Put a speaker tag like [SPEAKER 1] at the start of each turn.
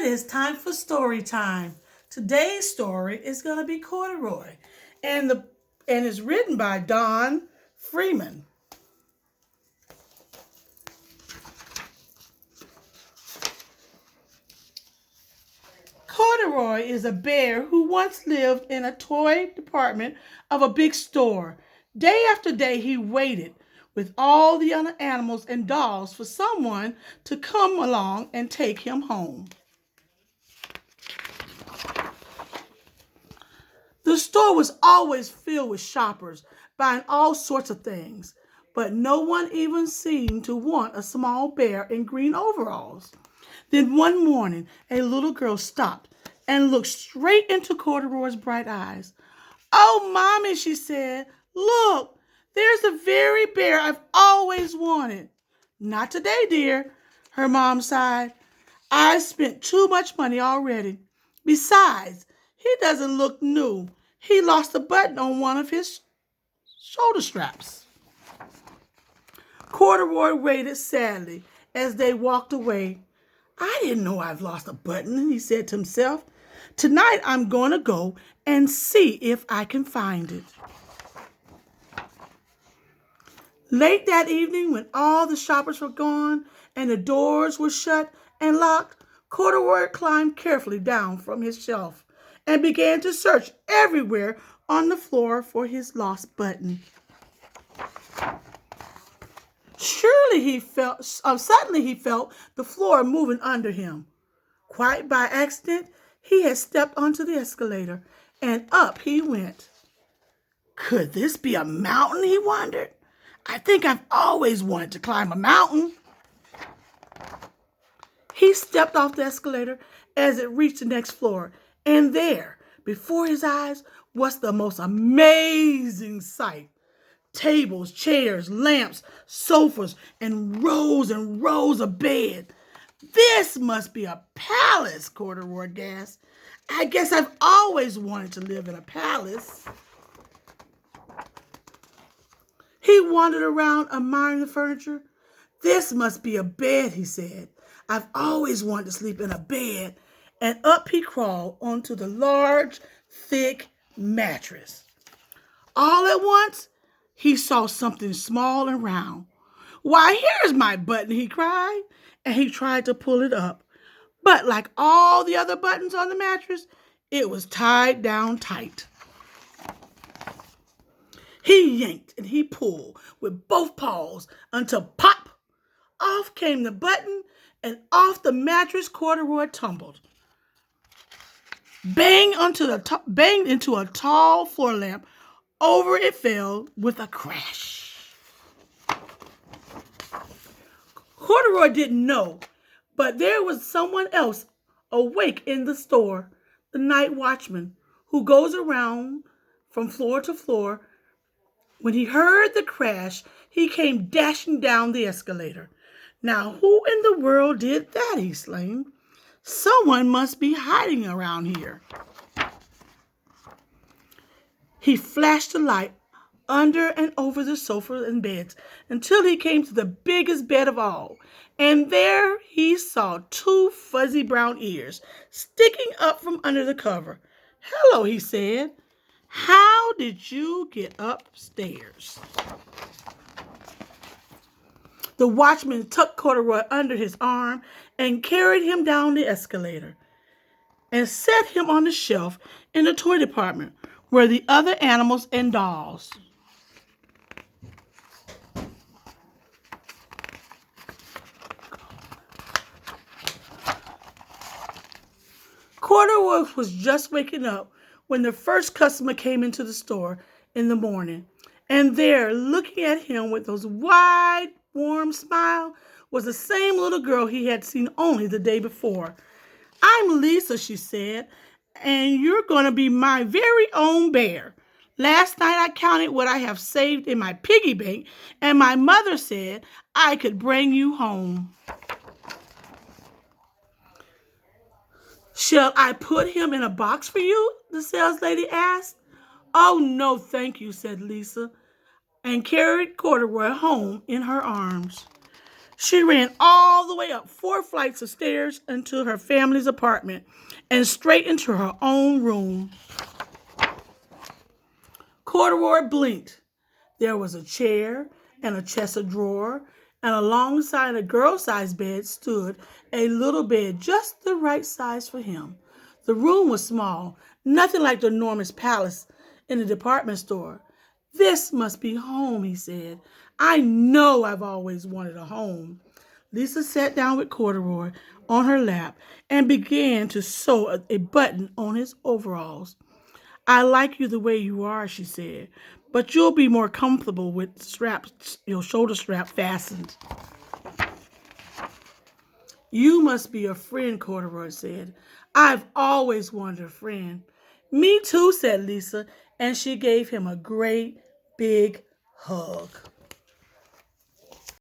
[SPEAKER 1] is time for story time. Today's story is going to be Corduroy, and is written by Don Freeman. Corduroy is a bear who once lived in a toy department of a big store. Day after day, he waited with all the other animals and dolls for someone to come along and take him home. The store was always filled with shoppers buying all sorts of things, but no one even seemed to want a small bear in green overalls. Then one morning, a little girl stopped and looked straight into Corduroy's bright eyes. "Oh, Mommy," she said, "look, there's the very bear I've always wanted." "Not today, dear," her mom sighed. "I've spent too much money already. Besides, he doesn't look new. He lost a button on one of his shoulder straps." Corduroy waited sadly as they walked away. "I didn't know I've lost a button," he said to himself. "Tonight I'm going to go and see if I can find it." Late that evening, when all the shoppers were gone and the doors were shut and locked, Corduroy climbed carefully down from his shelf and began to search everywhere on the floor for his lost button. Suddenly he felt the floor moving under him. Quite by accident, he had stepped onto the escalator, and up he went. Could this be a mountain, he wondered. I think I've always wanted to climb a mountain. He stepped off the escalator as it reached the next floor, and there, before his eyes, was the most amazing sight. Tables, chairs, lamps, sofas, and rows of beds. "This must be a palace," Corduroy gasped. "I guess I've always wanted to live in a palace." He wandered around admiring the furniture. "This must be a bed," he said. "I've always wanted to sleep in a bed." And up he crawled onto the large, thick mattress. All at once, he saw something small and round. "Why, here's my button," he cried, and he tried to pull it up. But like all the other buttons on the mattress, it was tied down tight. He yanked and he pulled with both paws until pop! Off came the button, and off the mattress Corduroy tumbled. Banged into a tall floor lamp. Over it fell with a crash. Corduroy didn't know, but there was someone else awake in the store, the night watchman, who goes around from floor to floor. When he heard the crash, he came dashing down the escalator. "Now, who in the world did that?" he exclaimed. "Someone must be hiding around here." He flashed the light under and over the sofa and beds until he came to the biggest bed of all. And there he saw two fuzzy brown ears sticking up from under the cover. "Hello," he said. "How did you get upstairs?" The watchman took Corduroy under his arm and carried him down the escalator and set him on the shelf in the toy department where the other animals and dolls. Corduroy was just waking up when the first customer came into the store in the morning. And there, looking at him with those wide, warm smile, was the same little girl he had seen only the day before. "I'm Lisa," she said, "and you're going to be my very own bear. Last night I counted what I have saved in my piggy bank, and my mother said I could bring you home." "Shall I put him in a box for you?" the saleslady asked. "Oh, no, thank you," said Lisa, and carried Corduroy home in her arms. She ran all the way up 4 flights of stairs into her family's apartment and straight into her own room. Corduroy blinked. There was a chair and a chest of drawer, and alongside a girl-sized bed stood a little bed just the right size for him. The room was small, nothing like the enormous palace in the department store. This must be home, he said. I know I've always wanted a home. Lisa sat down with Corduroy on her lap and began to sew a button on his overalls. I like you the way you are, she said, but you'll be more comfortable with straps, your shoulder strap fastened. You must be a friend, Corduroy said. I've always wanted a friend. Me too, said Lisa, and she gave him a great big hug.